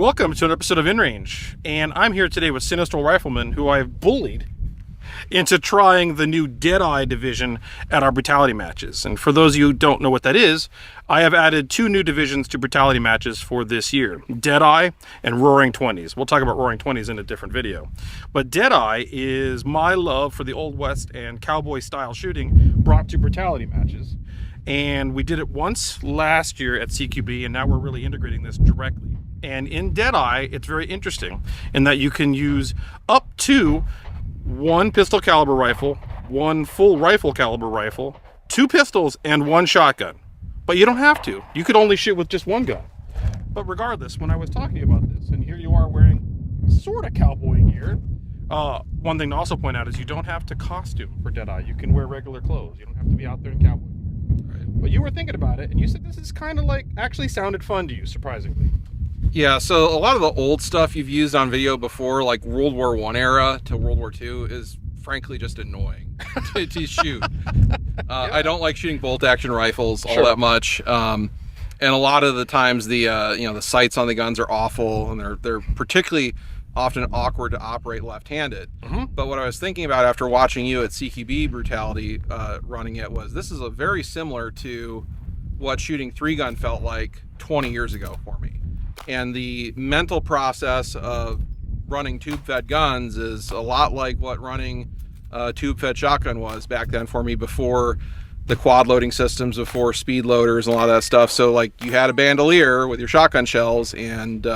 Welcome to an episode of InRange, and I'm here today with Sinistral Rifleman, who I've bullied into trying the new Deadeye division at our Brutality matches. And for those of you who don't know what that is, I have added two new divisions to Brutality matches for this year, Deadeye and Roaring 20s. We'll talk about Roaring 20s in a different video. But Deadeye is my love for the Old West and Cowboy style shooting brought to Brutality matches. And we did it once last year at CQB, and now we're really integrating this directly. And in Deadeye, it's very interesting in that you can use up to one pistol caliber rifle, one full rifle caliber rifle, two pistols, and one shotgun. But you don't have to. You could only shoot with just one gun. But regardless, when I was talking about this, and here you are wearing sort of cowboy gear, one thing to also point out is you don't have to costume for Deadeye. You can wear regular clothes. You don't have to be out there in cowboy. Right. But you were thinking about it, and you said this is kind of like, actually sounded fun to you, surprisingly. Yeah, so a lot of the old stuff you've used on video before, like World War I era to World War II, is frankly just annoying to shoot. Yeah. I don't like shooting bolt action rifles all that much, and a lot of the times the the sights on the guns are awful, and they're particularly often awkward to operate left-handed. But what I was thinking about after watching you at CQB Brutality running it was this is a very similar to what shooting 3-gun felt like 20 years ago for me. And the mental process of running tube-fed guns is a lot like what running a tube-fed shotgun was back then for me, before the quad loading systems, before speed loaders and a lot of that stuff. So like you had a bandolier with your shotgun shells, and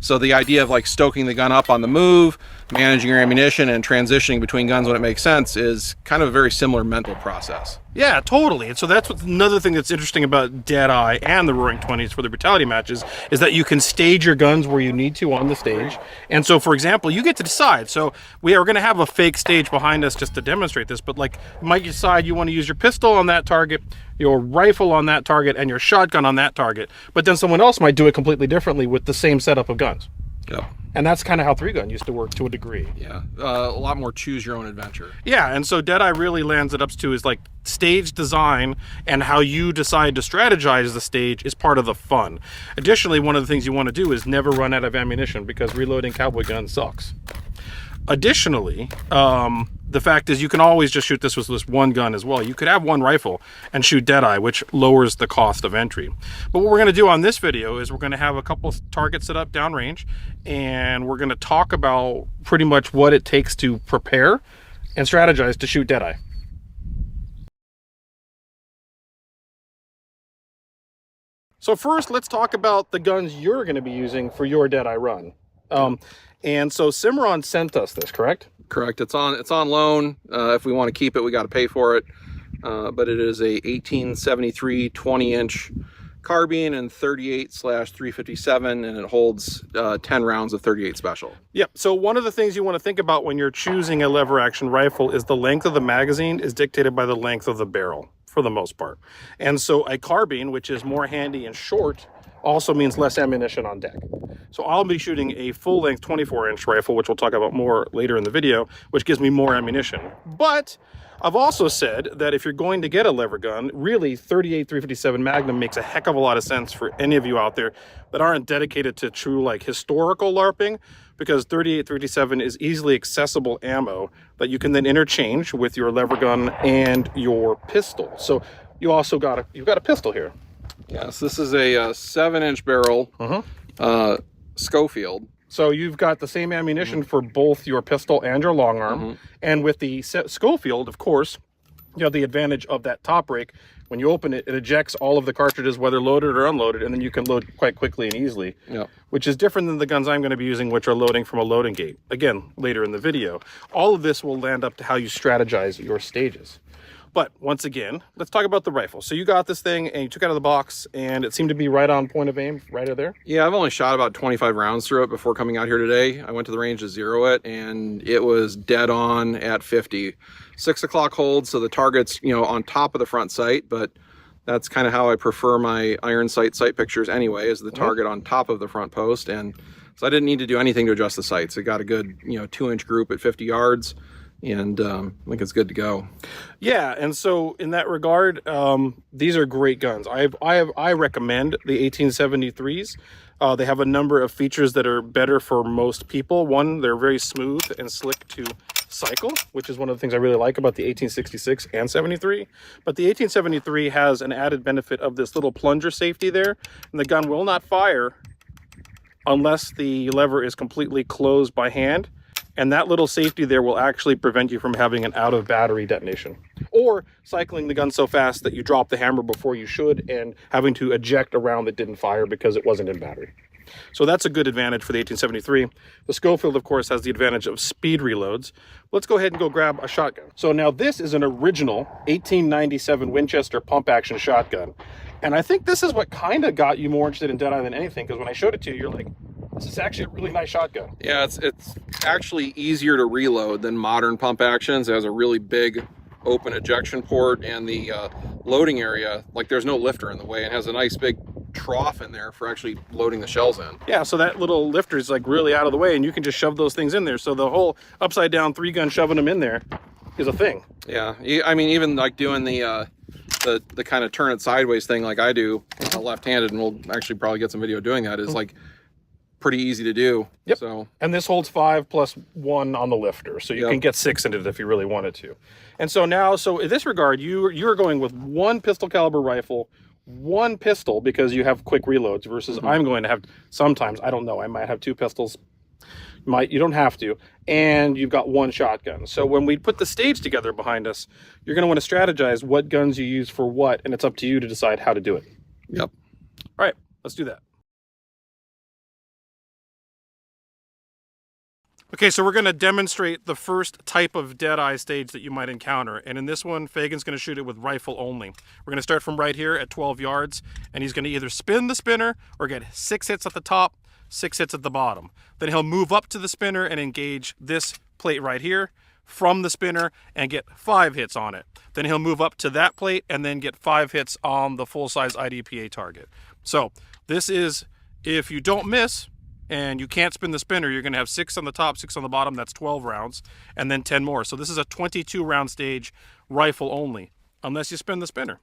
so the idea of like stoking the gun up on the move, managing your ammunition, and transitioning between guns when it makes sense is kind of a very similar mental process. Yeah, totally. And so that's what's another thing that's interesting about Deadeye and the Roaring 20s for the Brutality matches, is that you can stage your guns where you need to on the stage. And so, for example, you get to decide. So we are going to have a fake stage behind us just to demonstrate this, but like you might decide you want to use your pistol on that target, your rifle on that target, and your shotgun on that target. But then someone else might do it completely differently with the same setup of guns. Yep. And that's kind of how 3-gun used to work to a degree. Yeah, a lot more choose your own adventure. Yeah, and so Deadeye really lands it up to is like stage design, and how you decide to strategize the stage is part of the fun. Additionally, one of the things you want to do is never run out of ammunition, because reloading cowboy guns sucks. Additionally, the fact is you can always just shoot this with this one gun as well. You could have one rifle and shoot Deadeye, which lowers the cost of entry. But what we're going to do on this video is we're going to have a couple targets set up downrange, and we're going to talk about pretty much what it takes to prepare and strategize to shoot Deadeye. So first, let's talk about the guns you're going to be using for your Deadeye run. And so Cimarron sent us this, correct? Correct. It's on loan. If we want to keep it, we got to pay for it. But it is a 1873 20-inch carbine and 38/357, and it holds 10 rounds of 38 special. Yep. So one of the things you want to think about when you're choosing a lever action rifle is the length of the magazine is dictated by the length of the barrel for the most part. And so a carbine, which is more handy and short, also means less ammunition on deck. So I'll be shooting a full-length 24-inch rifle, which we'll talk about more later in the video, which gives me more ammunition. But I've also said that if you're going to get a lever gun, really 38/357 Magnum makes a heck of a lot of sense for any of you out there that aren't dedicated to true like historical LARPing, because 38/357 is easily accessible ammo that you can then interchange with your lever gun and your pistol. So you also you've got a pistol here. Yes, this is a 7-inch barrel Schofield. So you've got the same ammunition for both your pistol and your long arm. And with the Schofield, of course, you have the advantage of that top break. When you open it, it ejects all of the cartridges, whether loaded or unloaded, and then you can load quite quickly and easily, which is different than the guns I'm going to be using, which are loading from a loading gate. Again, later in the video. All of this will land up to how you strategize your stages. But once again, let's talk about the rifle. So you got this thing and you took it out of the box, and it seemed to be right on point of aim, right there. Yeah, I've only shot about 25 rounds through it before coming out here today. I went to the range to zero it, and it was dead on at 50. 6 o'clock hold, so the target's on top of the front sight, but that's kind of how I prefer my iron sight pictures anyway, is the target on top of the front post. And so I didn't need to do anything to adjust the sights. It got a good 2-inch group at 50 yards. and I think it's good to go. Yeah, and so in that regard, these are great guns. I recommend the 1873s. They have a number of features that are better for most people. One, they're very smooth and slick to cycle, which is one of the things I really like about the 1866 and 73. But the 1873 has an added benefit of this little plunger safety there, and the gun will not fire unless the lever is completely closed by hand. And that little safety there will actually prevent you from having an out of battery detonation, or cycling the gun so fast that you drop the hammer before you should and having to eject a round that didn't fire because it wasn't in battery. So that's a good advantage for the 1873. The Schofield, of course, has the advantage of speed reloads. Let's go ahead and go grab a shotgun. So now this is an original 1897 Winchester pump action shotgun. And I think this is what kind of got you more interested in Deadeye than anything, because when I showed it to you, you're like, this is actually a really nice shotgun. Yeah, it's actually easier to reload than modern pump actions. It has a really big open ejection port, and the loading area, like there's no lifter in the way. It has a nice big trough in there for actually loading the shells in. Yeah, so that little lifter is like really out of the way, and you can just shove those things in there. So the whole upside down 3-gun shoving them in there is a thing. Yeah, I mean, even like doing the kind of turn it sideways thing like I do left-handed, and we'll actually probably get some video doing that, is like pretty easy to do. Yep. So, and this holds 5 plus 1 on the lifter, so you can get 6 in it if you really wanted to. And so now, so in this regard, you're going with 1 pistol caliber rifle, 1 pistol, because you have quick reloads, versus I'm going to have, sometimes, I don't know, I might have 2 pistols. You don't have to, and you've got 1 shotgun. So when we put the stage together behind us, you're going to want to strategize what guns you use for what, and it's up to you to decide how to do it. Yep. All right, let's do that. Okay, so we're going to demonstrate the first type of Deadeye stage that you might encounter. And in this one, Fagan's going to shoot it with rifle only. We're going to start from right here at 12 yards, and he's going to either spin the spinner or get 6 hits at the top, 6 hits at the bottom. Then he'll move up to the spinner and engage this plate right here from the spinner and get 5 hits on it. Then he'll move up to that plate and then get 5 hits on the full-size IDPA target. So this is, if you don't miss and you can't spin the spinner, you're going to have 6 on the top, 6 on the bottom. That's 12 rounds, and then 10 more. So this is a 22-round stage, rifle only, unless you spin the spinner.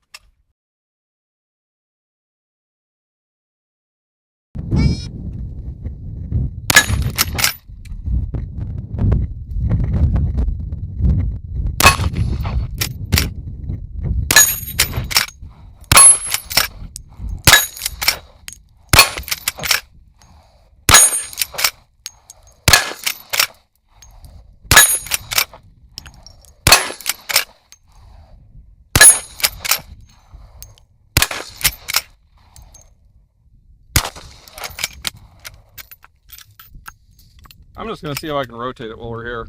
I'm just going to see if I can rotate it while we're here.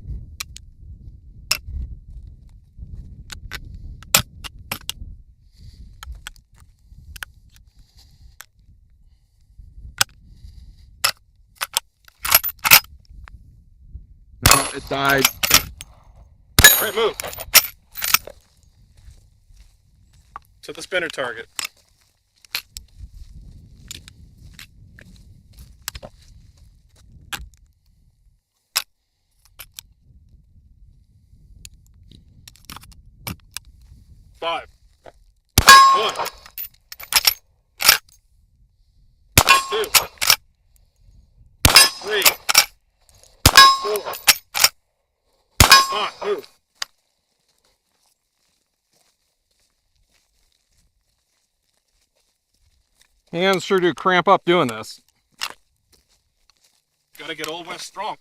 No, it died. All right, move to the spinner target. Five. 1. 2. 3. 4. 5. Move. Hands sure do cramp up doing this. Gotta get Old West strong.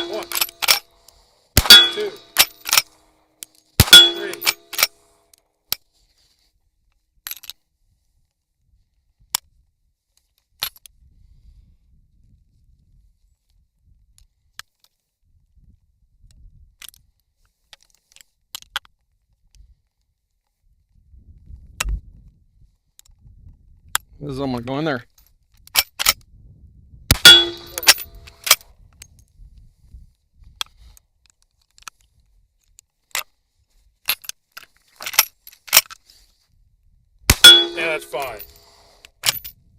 One, 2, 3. This is, I'm gonna go in there.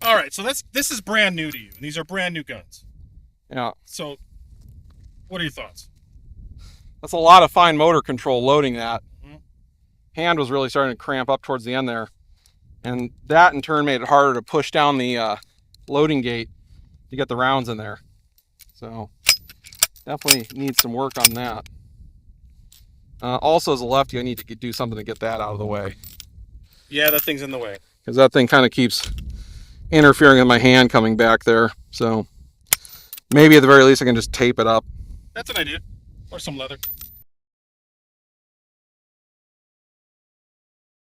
All right, so this is brand new to you. These are brand new guns. Yeah. So, what are your thoughts? That's a lot of fine motor control loading that. Mm-hmm. Hand was really starting to cramp up towards the end there. And that in turn made it harder to push down the loading gate to get the rounds in there. So definitely needs some work on that. Also as a lefty, I need to do something to get that out of the way. Yeah, that thing's in the way. Because that thing kind of keeps interfering with my hand coming back there. So maybe at the very least I can just tape it up. That's an idea. Or some leather.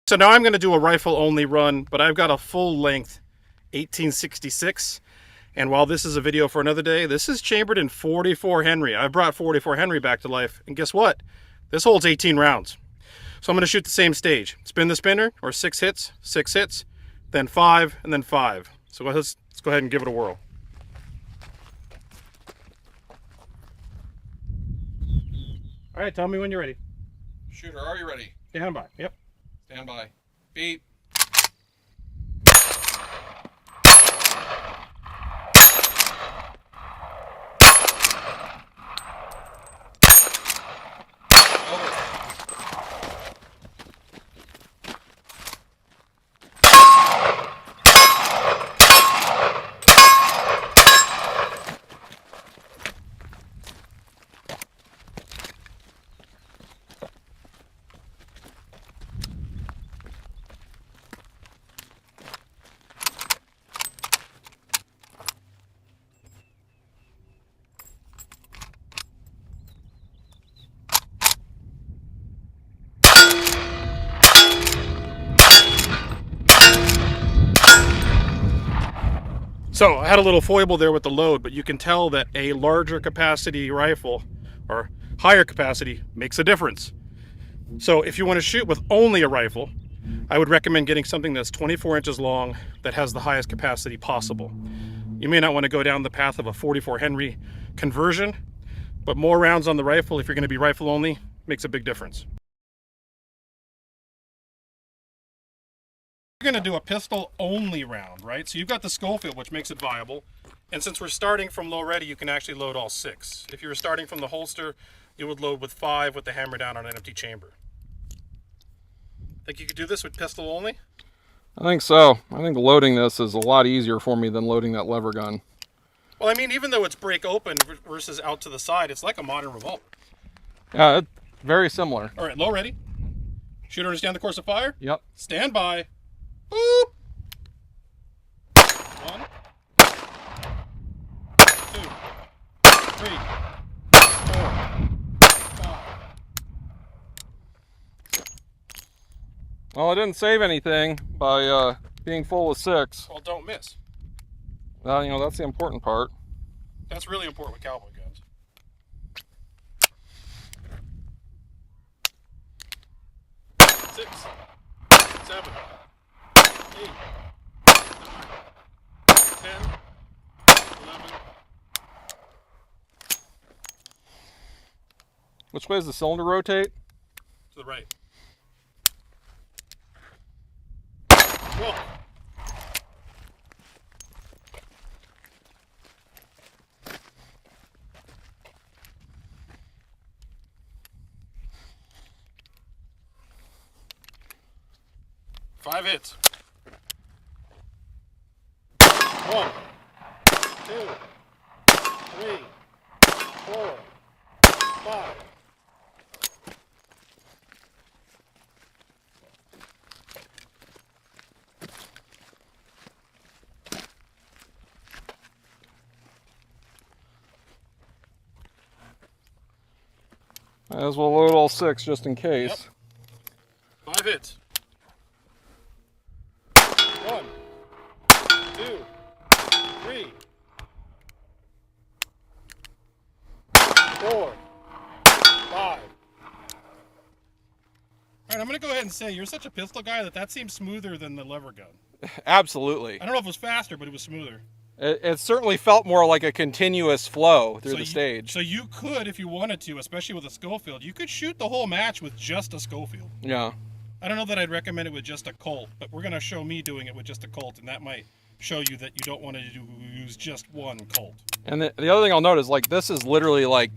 So now I'm going to do a rifle only run, but I've got a full length 1866. And while this is a video for another day, this is chambered in 44 Henry. I brought 44 Henry back to life. And guess what? This holds 18 rounds. So I'm going to shoot the same stage. Spin the spinner, or 6 hits, then 5, and then 5. So let's go ahead and give it a whirl. All right, tell me when you're ready. Shooter, are you ready? Stand by. Yep. Stand by. Beat. So I had a little foible there with the load, but you can tell that a larger capacity rifle or higher capacity makes a difference. So if you want to shoot with only a rifle, I would recommend getting something that's 24 inches long that has the highest capacity possible. You may not want to go down the path of a 44 Henry conversion, but more rounds on the rifle, if you're going to be rifle only, makes a big difference. We're going to do a pistol only round, right? So you've got the Schofield, which makes it viable. And since we're starting from low ready, you can actually load all 6. If you were starting from the holster, you would load with 5 with the hammer down on an empty chamber. Think you could do this with pistol only? I think so. I think loading this is a lot easier for me than loading that lever gun. Well, I mean, even though it's break open versus out to the side, it's like a modern revolver. Yeah, it's very similar. All right, low ready. Shooter understand the course of fire? Yep. Stand by. Boop. 1, 2, 3, 4, 5. Well, I didn't save anything by being full with 6. Well, don't miss. Well, you know, that's the important part. That's really important with cowboy guns. 6, 7, 8, 9, 10, 11. Which way does the cylinder rotate? To the right. 12. Five hits. 1, 2, 3, 4, 5. Might as well load all 6 just in case. Yep. 5 hits. 1, 2, 3, 4, 5. All right, I'm going to go ahead and say you're such a pistol guy that seems smoother than the lever gun. Absolutely. I don't know if it was faster, but it was smoother. It certainly felt more like a continuous flow through the stage. So you could, if you wanted to, especially with a Schofield, you could shoot the whole match with just a Schofield. Yeah. I don't know that I'd recommend it with just a Colt, but we're going to show me doing it with just a Colt, and that might show you that you don't want to use just one Colt. And the other thing I'll note is, like, this is literally like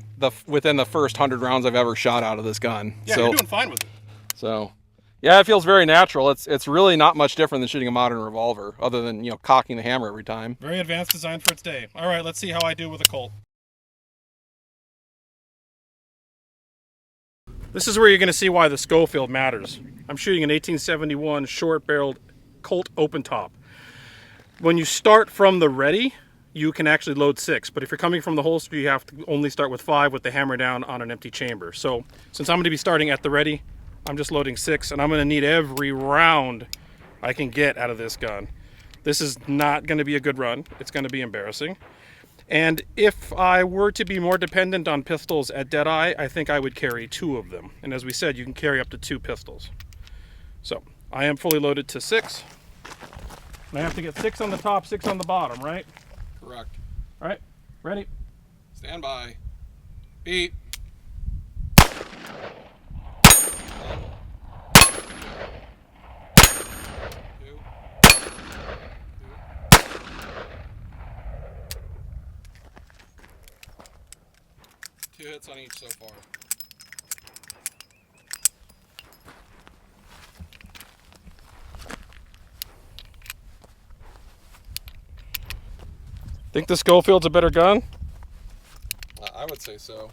within the first 100 rounds I've ever shot out of this gun. Yeah, you're doing fine with it. So, yeah, it feels very natural. It's really not much different than shooting a modern revolver, other than, you know, cocking the hammer every time. Very advanced design for its day. All right, let's see how I do with a Colt. This is where you're going to see why the Schofield matters. I'm shooting an 1871 short-barreled Colt open top. When you start from the ready, you can actually load 6, but if you're coming from the holster, you have to only start with 5 with the hammer down on an empty chamber. So since I'm going to be starting at the ready, I'm just loading 6, and I'm going to need every round I can get out of this gun. This is not going to be a good run. It's going to be embarrassing. And if I were to be more dependent on pistols at Deadeye, I think I would carry 2 of them. And as we said, you can carry up to 2 pistols. So I am fully loaded to 6. And I have to get 6 on the top, 6 on the bottom, right? Correct. All right, ready? Stand by. Beat. Two hits on each so far. Think the Schofield's a better gun? I would say so.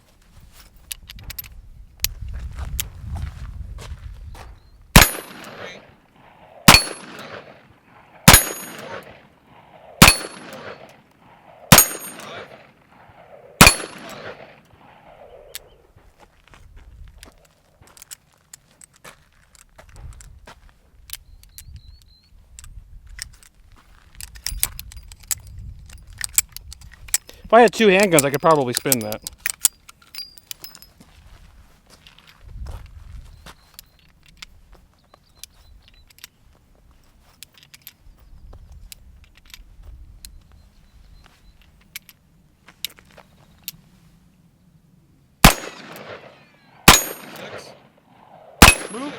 If I had 2 handguns, I could probably spin that. Move.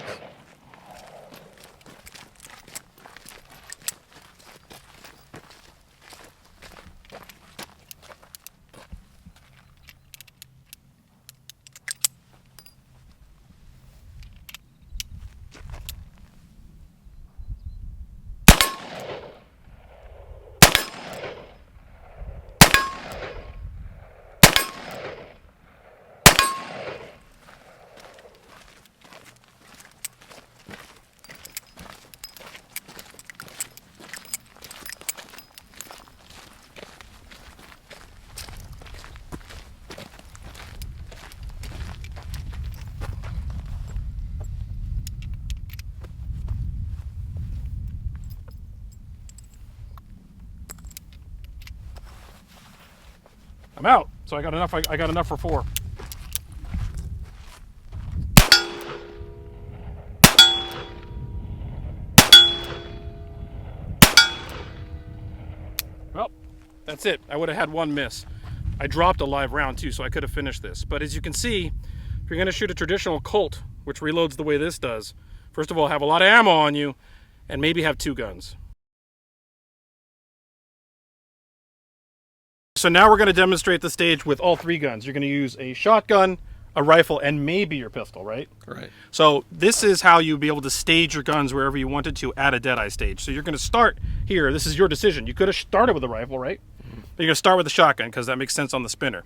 I'm out. So I got enough. I got enough for 4. Well, that's it. I would have had 1 miss. I dropped a live round too, so I could have finished this. But as you can see, if you're going to shoot a traditional Colt, which reloads the way this does, first of all, have a lot of ammo on you, and maybe have 2 guns. So now we're going to demonstrate the stage with all 3 guns. You're going to use a shotgun, a rifle, and maybe your pistol, right? Right. So this is how you'll be able to stage your guns wherever you wanted to at a Deadeye stage. So you're going to start here. This is your decision. You could have started with a rifle, right? Mm-hmm. But you're going to start with a shotgun because that makes sense on the spinner.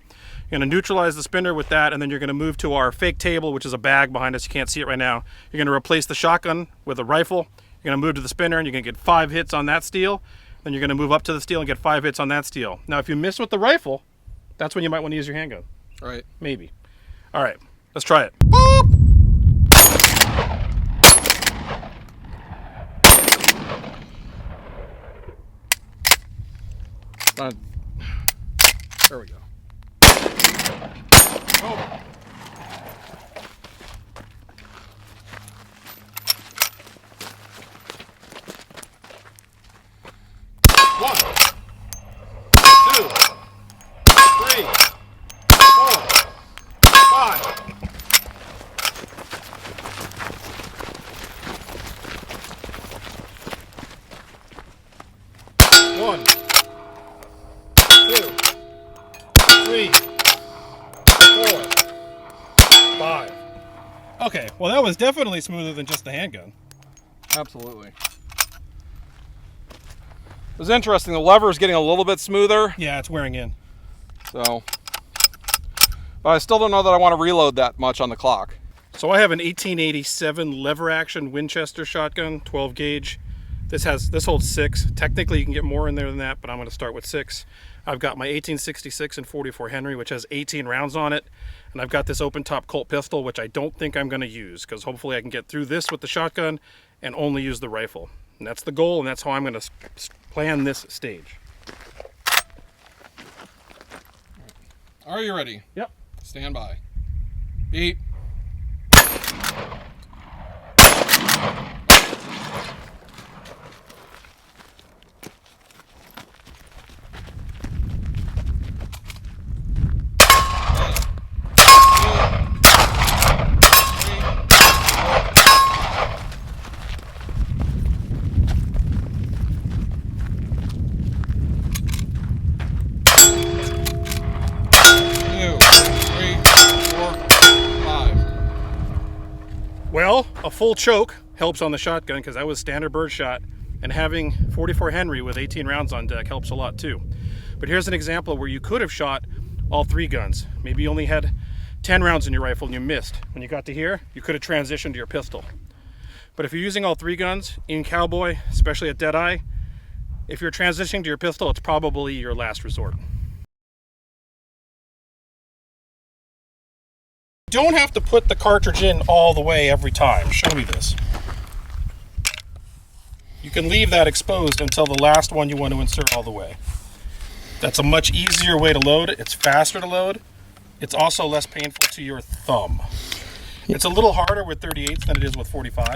You're going to neutralize the spinner with that, and then you're going to move to our fake table, which is a bag behind us. You can't see it right now. You're going to replace the shotgun with a rifle. You're going to move to the spinner, and you're going to get 5 hits on that steel. Then you're going to move up to the steel and get 5 hits on that steel. Now, if you miss with the rifle, that's when you might want to use your handgun. Right. Maybe. All right, let's try it. There we go. Oh. One, 2, 3, 4, 5. Whoa. 1, 2, 3, 4, 5. Okay, well that was definitely smoother than just the handgun. Absolutely. It was interesting. The lever is getting a little bit smoother. Yeah, it's wearing in. So, but I still don't know that I want to reload that much on the clock. So I have an 1887 lever action Winchester shotgun, 12 gauge. This holds 6. Technically you can get more in there than that, but I'm going to start with 6. I've got my 1866 and 44 Henry, which has 18 rounds on it. And I've got this open top Colt pistol, which I don't think I'm going to use, because hopefully I can get through this with the shotgun and only use the rifle. And that's the goal, and that's how I'm going to plan this stage. Are you ready? Yep. Stand by. Beat. Well, a full choke helps on the shotgun because that was standard bird shot, and having 44 Henry with 18 rounds on deck helps a lot too. But here's an example where you could have shot all 3 guns. Maybe you only had 10 rounds in your rifle and you missed. When you got to here, you could have transitioned to your pistol. But if you're using all 3 guns in Cowboy, especially at Deadeye, if you're transitioning to your pistol, it's probably your last resort. You don't have to put the cartridge in all the way every time. Show me this. You can leave that exposed until the last one you want to insert all the way. That's a much easier way to load it. It's faster to load. It's also less painful to your thumb. It's a little harder with 38s than it is with 45.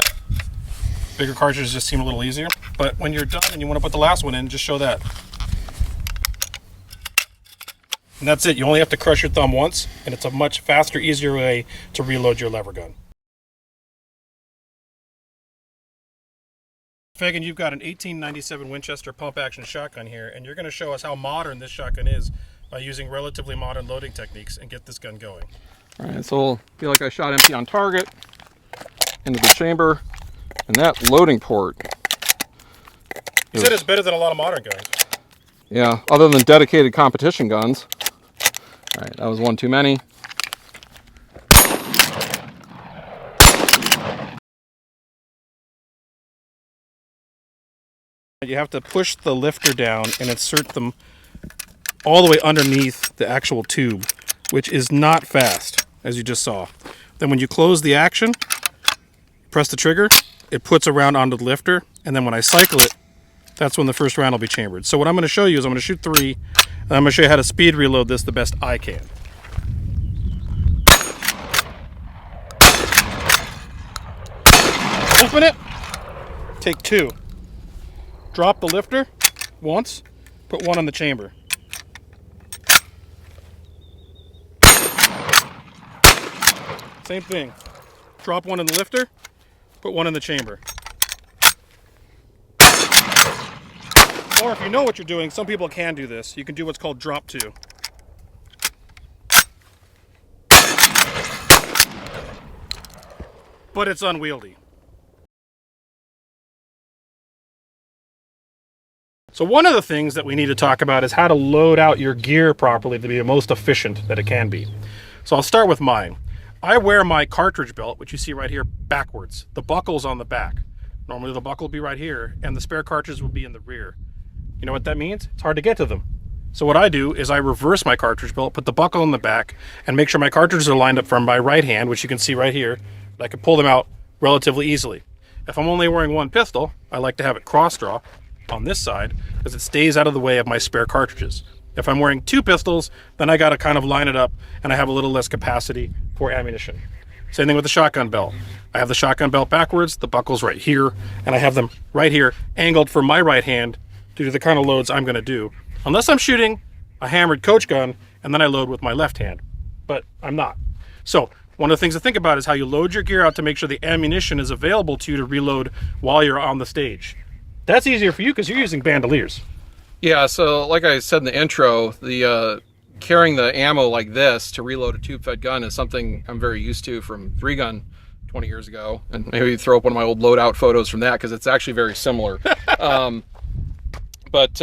Bigger cartridges just seem a little easier. But when you're done and you want to put the last one in, just show that. And that's it. You only have to crush your thumb once, and it's a much faster, easier way to reload your lever gun. Fagan, you've got an 1897 Winchester pump-action shotgun here, and you're going to show us how modern this shotgun is by using relatively modern loading techniques and get this gun going. All right, so it'll be like I shot empty on target into the chamber, and that loading port. You said it's better than a lot of modern guns. Yeah, other than dedicated competition guns. All right, that was one too many. You have to push the lifter down and insert them all the way underneath the actual tube, which is not fast, as you just saw. Then when you close the action, press the trigger, it puts a round onto the lifter, and then when I cycle it, that's when the first round will be chambered. So what I'm going to show you is I'm going to shoot 3, and I'm going to show you how to speed reload this the best I can. Open it, take 2. Drop the lifter once, put 1 in the chamber. Same thing. Drop 1 in the lifter, put 1 in the chamber. Or if you know what you're doing, some people can do this. You can do what's called drop 2. But it's unwieldy. So one of the things that we need to talk about is how to load out your gear properly to be the most efficient that it can be. So I'll start with mine. I wear my cartridge belt, which you see right here, backwards. The buckle's on the back. Normally the buckle will be right here, and the spare cartridge will be in the rear. You know what that means? It's hard to get to them. So what I do is I reverse my cartridge belt, put the buckle in the back, and make sure my cartridges are lined up from my right hand, which you can see right here. I can pull them out relatively easily. If I'm only wearing 1 pistol, I like to have it cross draw on this side because it stays out of the way of my spare cartridges. If I'm wearing 2 pistols, then I got to kind of line it up and I have a little less capacity for ammunition. Same thing with the shotgun belt. I have the shotgun belt backwards, the buckle's right here, and I have them right here angled for my right hand due to the kind of loads I'm going to do. Unless I'm shooting a hammered coach gun and then I load with my left hand, but I'm not. So one of the things to think about is how you load your gear out to make sure the ammunition is available to you to reload while you're on the stage. That's easier for you because you're using bandoliers. Yeah, so like I said in the intro, the carrying the ammo like this to reload a tube-fed gun is something I'm very used to from 3-gun 20 years ago. And maybe throw up one of my old loadout photos from that because it's actually very similar. But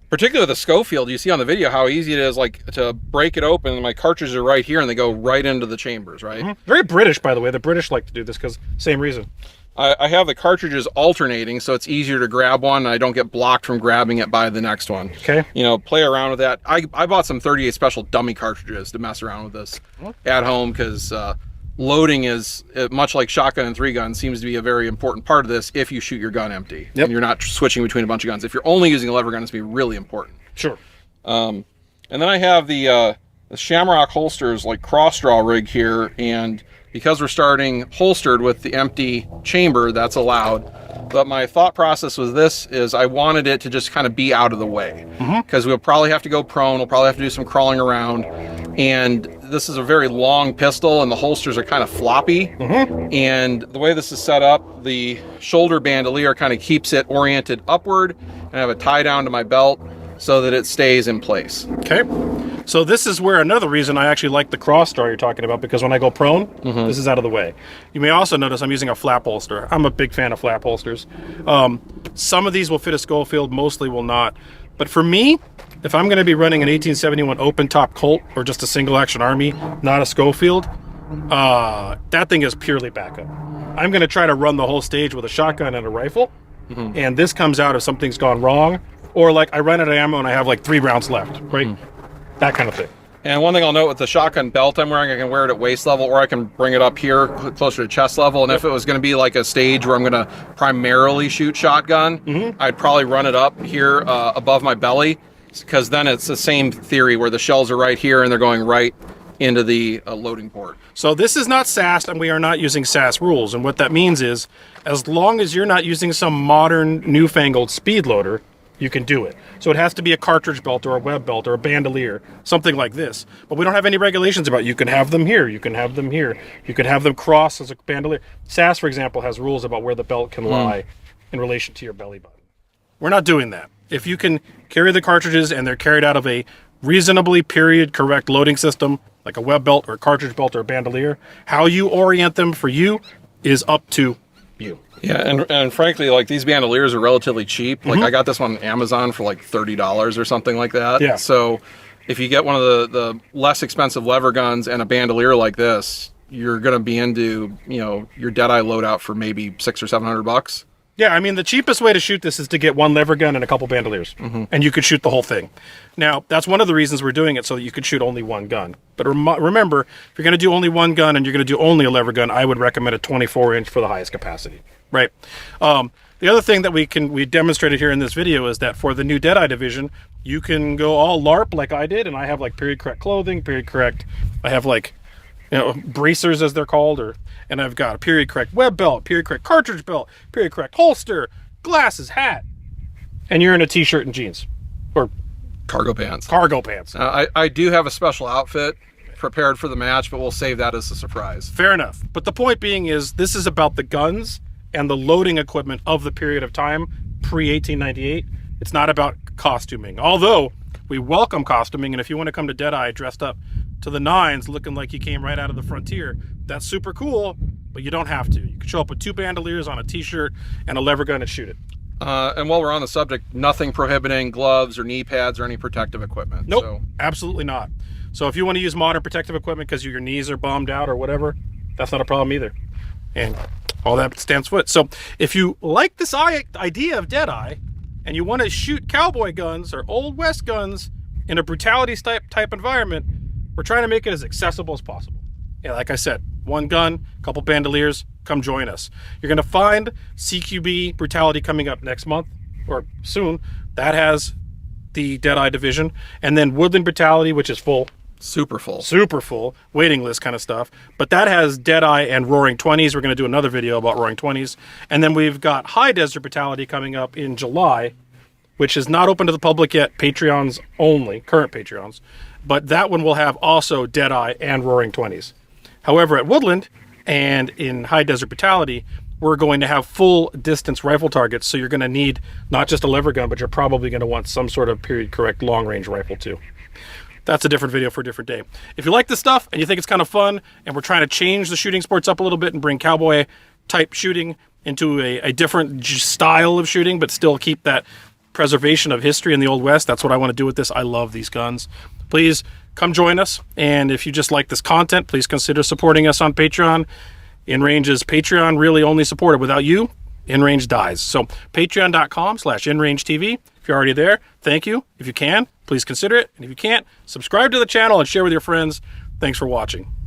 particularly with the Schofield, you see on the video how easy it is, like, to break it open. My cartridges are right here, and they go right into the chambers, right? Mm-hmm. Very British, by the way. The British like to do this because same reason. I have the cartridges alternating, so it's easier to grab one, and I don't get blocked from grabbing it by the next one. Okay. You know, play around with that. I bought some 38 Special dummy cartridges to mess around with this at home because loading is, much like shotgun and 3-gun, seems to be a very important part of this if you shoot your gun empty. Yep. And you're not switching between a bunch of guns. If you're only using a lever gun, it's going to be really important. Sure. And then I have the Shamrock holsters, like cross draw rig here, and because we're starting holstered with the empty chamber, that's allowed. But my thought process with this is I wanted it to just kind of be out of the way, because we'll probably have to go prone, we'll probably have to do some crawling around, and this is a very long pistol and the holsters are kind of floppy, and the way this is set up, the shoulder bandolier kind of keeps it oriented upward, and I have a tie down to my belt so that it stays in place. Okay. So this is where another reason I actually like the cross draw you're talking about, because when I go prone, this is out of the way. You may also notice I'm using a flap holster. I'm a big fan of flap holsters. Some of these will fit a Schofield, mostly will not. But for me, if I'm going to be running an 1871 open top Colt or just a single action Army, not a Schofield, that thing is purely backup. I'm going to try to run the whole stage with a shotgun and a rifle, and this comes out if something's gone wrong, or like I run out of ammo and I have like 3 rounds left, right? That kind of thing. And one thing I'll note with the shotgun belt I'm wearing, I can wear it at waist level, or I can bring it up here closer to chest level. And if it was going to be like a stage where I'm going to primarily shoot shotgun, I'd probably run it up here above my belly, because then it's the same theory where the shells are right here and they're going right into the loading port. So this is not SAS, and we are not using SAS rules. And what that means is, as long as you're not using some modern, newfangled speed loader, you can do it. So it has to be a cartridge belt or a web belt or a bandolier, something like this. But we don't have any regulations about it. You can have them here, you can have them here, you can have them cross as a bandolier. SAS, for example, has rules about where the belt can lie in relation to your belly button. We're not doing that. If you can carry the cartridges and they're carried out of a reasonably period correct loading system, like a web belt or a cartridge belt or a bandolier, how you orient them for you is up to you. Yeah, and frankly, like, these bandoliers are relatively cheap. Like, I got this one on Amazon for like $30 or something like that. Yeah. So if you get one of the less expensive lever guns and a bandolier like this, you're going to be into, you know, your Deadeye loadout for maybe $600 or $700. Yeah, I mean, the cheapest way to shoot this is to get one lever gun and a couple bandoliers, and you could shoot the whole thing. Now, that's one of the reasons we're doing it, so that you could shoot only one gun. But remember, if you're going to do only one gun and you're going to do only a lever gun, I would recommend a 24-inch for the highest capacity, right? The other thing that we demonstrated here in this video is that for the new Deadeye division, you can go all LARP like I did, and I have like period correct clothing, period correct. I have like, you know, bracers as they're called, and I've got a period correct web belt, period correct cartridge belt, period correct holster, glasses, hat, and you're in a t-shirt and jeans, or Cargo pants. cargo pants. I do have a special outfit prepared for the match, but we'll save that as a surprise. Fair enough. But the point being is, this is about the guns and the loading equipment of the period of time pre-1898. It's not about costuming, although we welcome costuming, and if you want to come to Deadeye dressed up to the nines looking like you came right out of the frontier, that's super cool, but you don't have to. You can show up with 2 bandoliers on a t-shirt and a lever gun and shoot it. And while we're on the subject, nothing prohibiting gloves or knee pads or any protective equipment. Nope, So. absolutely not. So if you want to use modern protective equipment because your knees are bombed out or whatever, that's not a problem either. And all that stands foot. So if you like this idea of Deadeye and you want to shoot cowboy guns or Old West guns in a brutality type environment, we're trying to make it as accessible as possible. Yeah, like I said, one gun, a couple bandoliers, come join us. You're going to find CQB Brutality coming up next month, or soon. That has the Deadeye division. And then Woodland Brutality, which is full. Super full. Waiting list kind of stuff. But that has Deadeye and Roaring 20s. We're going to do another video about Roaring 20s. And then we've got High Desert Brutality coming up in July, which is not open to the public yet, Patreons only, current Patreons. But that one will have also Deadeye and Roaring 20s. However, at Woodland and in High Desert Brutality, we're going to have full distance rifle targets. So you're going to need not just a lever gun, but you're probably going to want some sort of period correct long range rifle too. That's a different video for a different day. If you like this stuff and you think it's kind of fun, and we're trying to change the shooting sports up a little bit and bring cowboy type shooting into a different style of shooting, but still keep that preservation of history in the Old West, that's what I want to do with this. I love these guns. Please come join us. And if you just like this content, please consider supporting us on Patreon. InRange's Patreon really only supported. Without you, InRange dies. So patreon.com/InRangeTV. If you're already there, thank you. If you can, please consider it. And if you can't, subscribe to the channel and share with your friends. Thanks for watching.